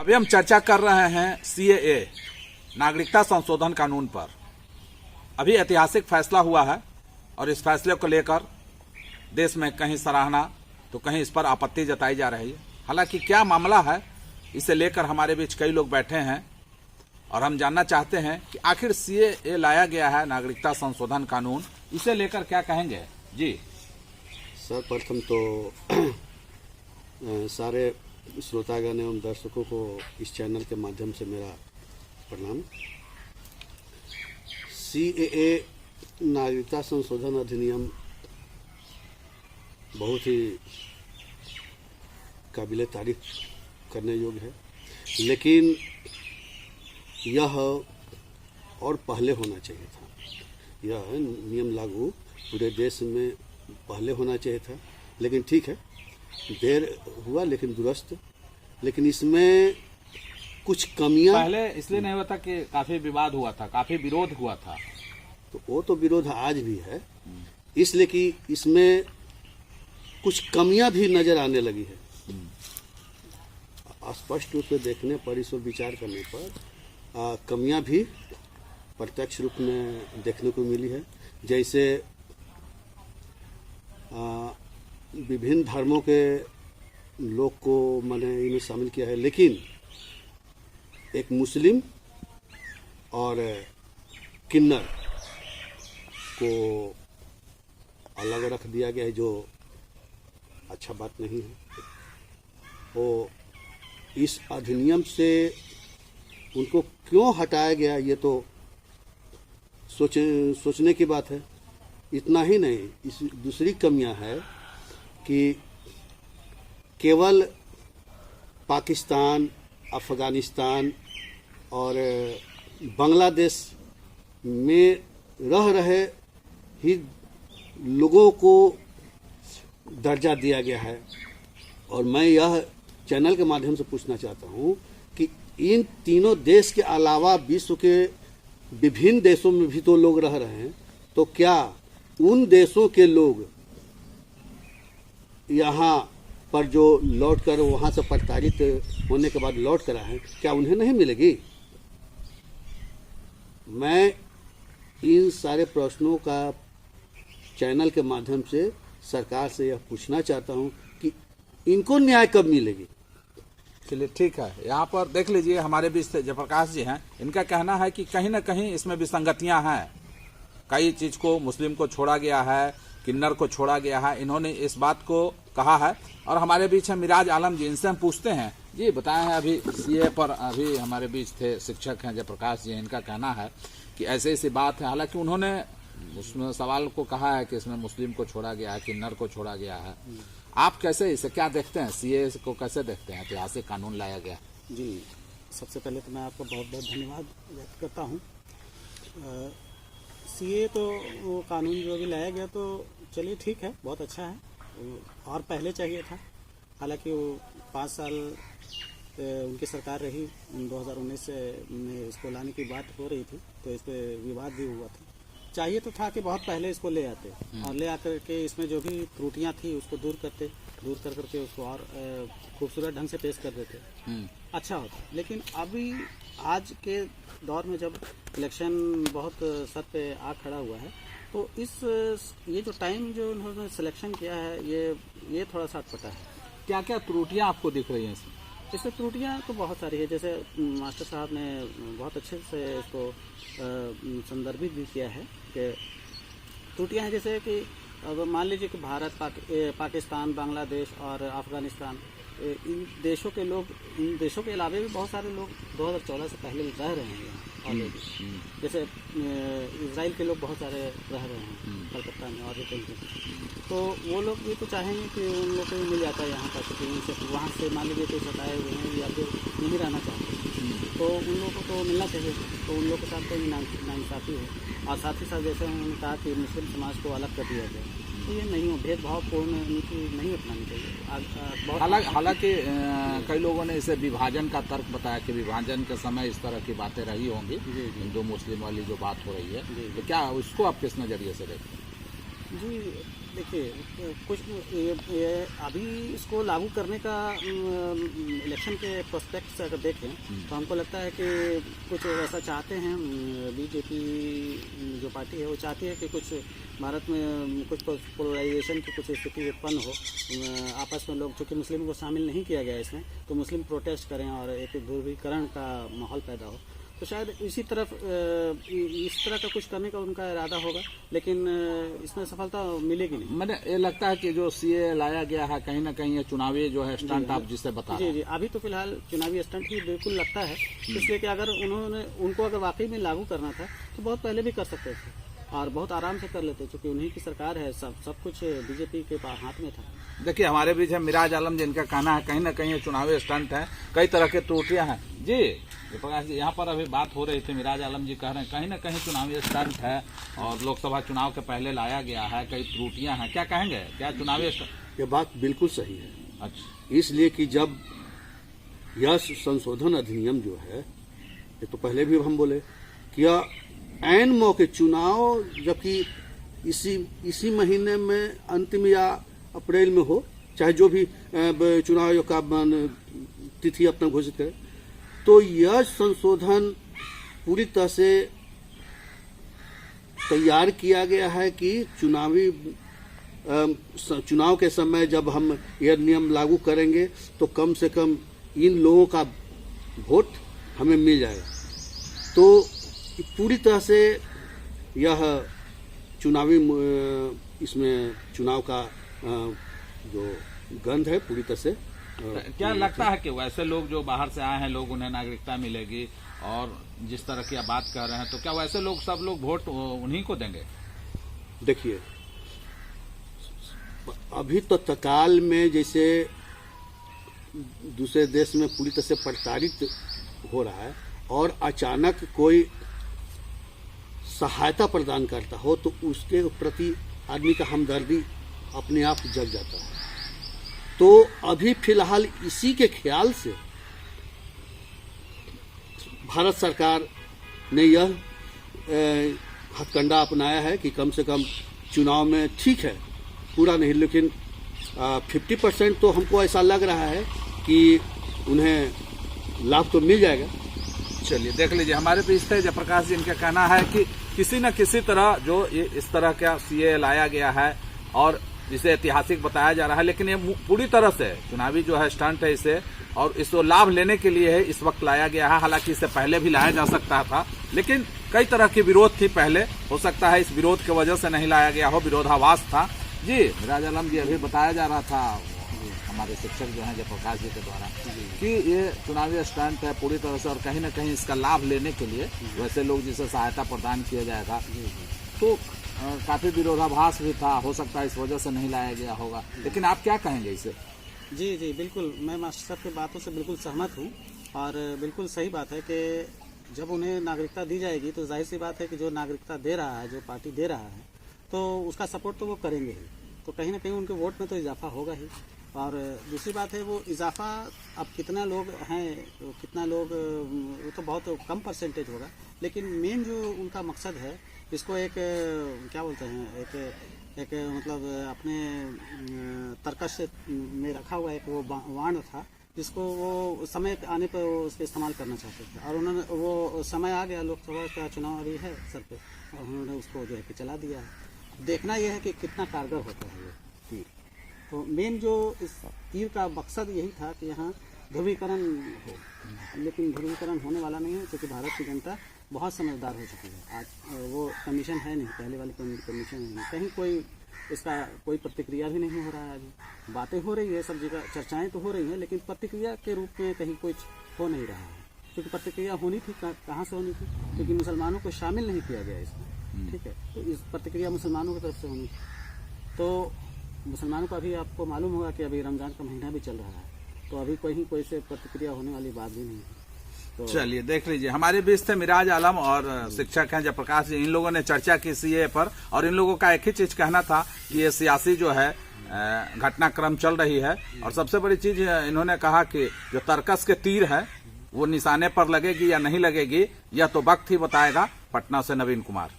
अभी हम चर्चा कर रहे हैं सीएए नागरिकता संशोधन कानून पर। अभी ऐतिहासिक फैसला हुआ है और इस फैसले को लेकर देश में कहीं सराहना तो कहीं इस पर आपत्ति जताई जा रही है। हालांकि क्या मामला है, इसे लेकर हमारे बीच कई लोग बैठे हैं और हम जानना चाहते हैं कि आखिर सीएए लाया गया है नागरिकता संशोधन कानून, इसे लेकर क्या कहेंगे जी। सर्वप्रथम तो सारे श्रोतागण एवं दर्शकों को इस चैनल के माध्यम से मेरा प्रणाम। सीएए नागरिकता संशोधन अधिनियम बहुत ही काबिले तारीफ करने योग्य है, लेकिन यह और पहले होना चाहिए था। यह नियम लागू पूरे देश में पहले होना चाहिए था, लेकिन ठीक है, देर हुआ लेकिन दुरुस्त। लेकिन इसमें कुछ कमियां पहले इसलिए नहीं हुआ था कि काफी विवाद हुआ था, काफी विरोध हुआ था। तो वो तो विरोध आज भी है, इसलिए कि इसमें कुछ कमियां भी नजर आने लगी है। स्पष्ट रूप से देखने पर, इस पर विचार करने पर कमियां भी प्रत्यक्ष रूप में देखने को मिली है। जैसे विभिन्न धर्मों के लोग को मैंने इन्हें शामिल किया है, लेकिन एक मुस्लिम और किन्नर को अलग रख दिया गया है, जो अच्छा बात नहीं है। वो इस अधिनियम से उनको क्यों हटाया गया, ये तो सोचने की बात है। इतना ही नहीं, इस दूसरी कमियां है कि केवल पाकिस्तान, अफगानिस्तान और बांग्लादेश में रह रहे ही लोगों को दर्जा दिया गया है। और मैं यह चैनल के माध्यम से पूछना चाहता हूं कि इन तीनों देश के अलावा विश्व के विभिन्न देशों में भी तो लोग रह रहे हैं, तो क्या उन देशों के लोग यहाँ पर जो लौट कर वहाँ से प्रताड़ित होने के बाद लौट कर आए हैं, क्या उन्हें नहीं मिलेगी? मैं इन सारे प्रश्नों का चैनल के माध्यम से सरकार से यह पूछना चाहता हूं कि इनको न्याय कब मिलेगी। चलिए ठीक है, यहाँ पर देख लीजिए हमारे बीच जयप्रकाश जी हैं। इनका कहना है कि कहीं ना कहीं इसमें विसंगतियां हैं। कई चीज को मुस्लिम को छोड़ा गया है, किन्नर को छोड़ा गया है, इन्होंने इस बात को कहा है। और हमारे बीच है मिराज आलम जी, इनसे हम पूछते हैं जी। बताए हैं अभी सीए पर अभी हमारे बीच थे शिक्षक हैं जयप्रकाश जी। इनका कहना है कि ऐसे ऐसी बात है, हालांकि उन्होंने उसमें सवाल को कहा है कि इसमें मुस्लिम को छोड़ा गया है, किन्नर को छोड़ा गया है। आप कैसे इसे क्या देखते हैं, सीए को कैसे देखते हैं? ऐतिहासिक कानून लाया गया जी। सबसे पहले तो मैं आपका बहुत बहुत धन्यवाद व्यक्त करता हूँ। सीए तो वो कानून जो भी लाया गया, तो चलिए ठीक है, बहुत अच्छा है, और पहले चाहिए था। हालांकि वो 5 साल उनकी सरकार रही, 2019 में इसको लाने की बात हो रही थी, तो इस पर विवाद भी हुआ था। चाहिए तो था कि बहुत पहले इसको ले आते और ले आकर के इसमें जो भी त्रुटियां थी उसको दूर कर करके उसको और खूबसूरत ढंग से पेश कर देते, अच्छा होता। लेकिन अभी आज के दौर में जब इलेक्शन बहुत सर पे आ खड़ा हुआ है, तो ये जो टाइम जो उन्होंने सिलेक्शन किया है, ये थोड़ा सा अटपटा है। क्या क्या त्रुटियां आपको दिख रही हैं इसमें त्रुटियां तो बहुत सारी है। जैसे मास्टर साहब ने बहुत अच्छे से इसको संदर्भित भी किया है कि त्रुटियां हैं, जैसे कि अब मान लीजिए कि भारत, पाकिस्तान, बांग्लादेश और अफगानिस्तान, इन देशों के लोग, इन देशों के अलावा भी बहुत सारे लोग 2014 से पहले रह रहे हैं यहाँ ऑलरेडी। जैसे इजराइल के लोग बहुत सारे रह रहे हैं कलकत्ता में और भी कहीं। तो वो लोग भी तो चाहेंगे कि उन लोग को भी मिल जाता है यहाँ पर, क्योंकि उनसे वहाँ से मान लीजिए कोई सताए हुए हैं या फिर नहीं रहना चाहते, तो उन लोगों को तो मिलना चाहिए। तो उन लोगों के साथ कोई नाइंसाफ़ी है। और साथ ही साथ जैसे उन्होंने कहा कि मुस्लिम समाज को अलग कर दिया गया, तो ये नहीं हो, भेदभावपूर्ण नीति नहीं अपनानी चाहिए। हालांकि कई लोगों ने इसे विभाजन का तर्क बताया कि विभाजन के समय इस तरह की बातें रही होंगी, हिंदू मुस्लिम वाली जो बात हो रही है, तो क्या उसको आप किस नज़रिए से देखते हैं? जी, देखिए कुछ ये अभी इसको लागू करने का इलेक्शन के प्रोस्पेक्ट से अगर देखें तो हमको लगता है कि कुछ ऐसा चाहते हैं। बीजेपी जो पार्टी है वो चाहती है कि कुछ भारत में कुछ पोलराइजेशन की कुछ स्थिति उत्पन्न हो, आपस में लोग, चूँकि मुस्लिम को शामिल नहीं किया गया इसमें, तो मुस्लिम प्रोटेस्ट करें और एक ध्रुवीकरण का माहौल पैदा हो। तो शायद इसी तरफ इस तरह का कुछ करने का उनका इरादा होगा, लेकिन इसमें सफलता मिलेगी नहीं। मैंने ये लगता है कि जो सीए लाया गया है कहीं ना कहीं ये चुनावी जो है स्टंट आप जिसे बता रहे हैं। जी, अभी तो फिलहाल चुनावी स्टंट ही बिल्कुल लगता है, इसलिए कि अगर उनको अगर वाकई में लागू करना था तो बहुत पहले भी कर सकते थे और बहुत आराम से कर लेते, क्योंकि उन्हीं की सरकार है, सब कुछ बीजेपी के हाथ में था। देखिए हमारे बीच है मिराज आलम, जिनका कहना है कहीं ना कहीं ये चुनावी स्टंट है, कई तरह के त्रुटियां हैं। जी प्रकाश जी, यहाँ पर अभी बात हो रही थी, मिराज आलम जी कह रहे हैं कहीं ना कहीं चुनावी स्टंट है और लोकसभा चुनाव के पहले लाया गया है, कई त्रुटियां हैं, क्या कहेंगे, क्या चुनावी स्टंट? ये बात बिल्कुल सही है। अच्छा, इसलिए कि जब यह संशोधन अधिनियम जो है, ये तो पहले भी हम बोले कि यह ऐन मौके चुनाव, जबकि इसी महीने में अंतिम या अप्रैल में हो, चाहे जो भी चुनाव आयोग का तिथि अपना घोषित करे, तो यह संशोधन पूरी तरह से तैयार किया गया है कि चुनाव के समय जब हम यह नियम लागू करेंगे तो कम से कम इन लोगों का वोट हमें मिल जाएगा। तो पूरी तरह से यह चुनावी इसमें चुनाव का जो गंध है पूरी तरह से क्या लगता है कि वैसे लोग जो बाहर से आए हैं लोग, उन्हें नागरिकता मिलेगी, और जिस तरह की आप बात कर रहे हैं, तो क्या वैसे लोग सब लोग वोट उन्हीं को देंगे? देखिए अभी तो तत्काल में जैसे दूसरे देश में पूरी तरह से प्रताड़ित हो रहा है और अचानक कोई सहायता प्रदान करता हो तो उसके प्रति आदमी का हमदर्दी अपने आप जग जाता है। तो अभी फिलहाल इसी के ख्याल से भारत सरकार ने यह हथकंडा अपनाया है कि कम से कम चुनाव में, ठीक है पूरा नहीं, लेकिन 50% तो हमको ऐसा लग रहा है कि उन्हें लाभ तो मिल जाएगा। चलिए देख लीजिए, हमारे बीच थे जयप्रकाश जी, इनका कहना है कि किसी न किसी तरह जो ये इस तरह का सीए लाया गया है और जिसे ऐतिहासिक बताया जा रहा है, लेकिन ये पूरी तरह से चुनावी जो है स्टंट है इसे, और इसको लाभ लेने के लिए इस वक्त लाया गया है। हालांकि इससे पहले भी लाया जा सकता था, लेकिन कई तरह की विरोध थी पहले, हो सकता है इस विरोध की वजह से नहीं लाया गया हो, विरोधाभास था। जी मिराज आलम जी, अभी बताया जा रहा था हमारे शिक्षक जो हैं जयप्रकाश जी के द्वारा कि ये चुनावी स्टंट है पूरी तरह से, और कहीं ना कहीं इसका लाभ लेने के लिए वैसे लोग जिसे सहायता प्रदान किया जाएगा, तो काफी विरोधाभास भी था, हो सकता है इस वजह से नहीं लाया गया होगा। लेकिन आप क्या कहेंगे इसे? जी बिल्कुल, मैं मास्टर साहब की बातों से बिल्कुल सहमत हूँ और बिल्कुल सही बात है कि जब उन्हें नागरिकता दी जाएगी तो जाहिर सी बात है कि जो नागरिकता दे रहा है, जो पार्टी दे रहा है, तो उसका सपोर्ट तो वो करेंगे ही, तो कहीं ना कहीं उनके वोट में तो इजाफा होगा ही। और दूसरी बात है वो इजाफा, अब कितना लोग हैं, कितना लोग, वो तो बहुत कम परसेंटेज होगा, लेकिन मेन जो उनका मकसद है, इसको एक क्या बोलते हैं, एक मतलब अपने तर्कश में रखा हुआ एक वो वाण था, जिसको वो समय आने पर वो उसका इस्तेमाल करना चाहते थे, और उन्होंने वो समय आ गया, लोकसभा का चुनाव अभी है सर पे, और उन्होंने उसको जो है कि चला दिया है। देखना यह है कि कितना कारगर होता है ये तीर। तो मेन जो इस तीर का मकसद यही था कि यहाँ ध्रुवीकरण हो, लेकिन ध्रुवीकरण होने वाला नहीं है, क्योंकि भारत की जनता बहुत समझदार हो चुकी है। आज वो कमीशन है नहीं, पहले वाली कमीशन है नहीं, कहीं कोई इसका कोई प्रतिक्रिया भी नहीं हो रहा है। अभी बातें हो रही है, सब जगह चर्चाएं तो हो रही हैं, लेकिन प्रतिक्रिया के रूप में कहीं कुछ हो नहीं रहा है, क्योंकि प्रतिक्रिया होनी थी, कहाँ से होनी थी, क्योंकि मुसलमानों को शामिल नहीं किया गया इसमें, ठीक है, तो इस प्रतिक्रिया मुसलमानों की तरफ से होनी थी। तो मुसलमानों का अभी आपको मालूम होगा कि अभी रमजान का महीना भी चल रहा है, तो अभी कोई से प्रतिक्रिया होने वाली बात भी नहीं है। तो चलिए देख लीजिए, हमारे बीच थे मिराज आलम और शिक्षक हैं जयप्रकाश जी, इन लोगों ने चर्चा की सीए पर, और इन लोगों का एक ही चीज कहना था कि ये सियासी जो है घटनाक्रम चल रही है, और सबसे बड़ी चीज इन्होंने कहा कि जो तर्कस के तीर है वो निशाने पर लगेगी या नहीं लगेगी, यह तो वक्त ही बताएगा। पटना से नवीन कुमार।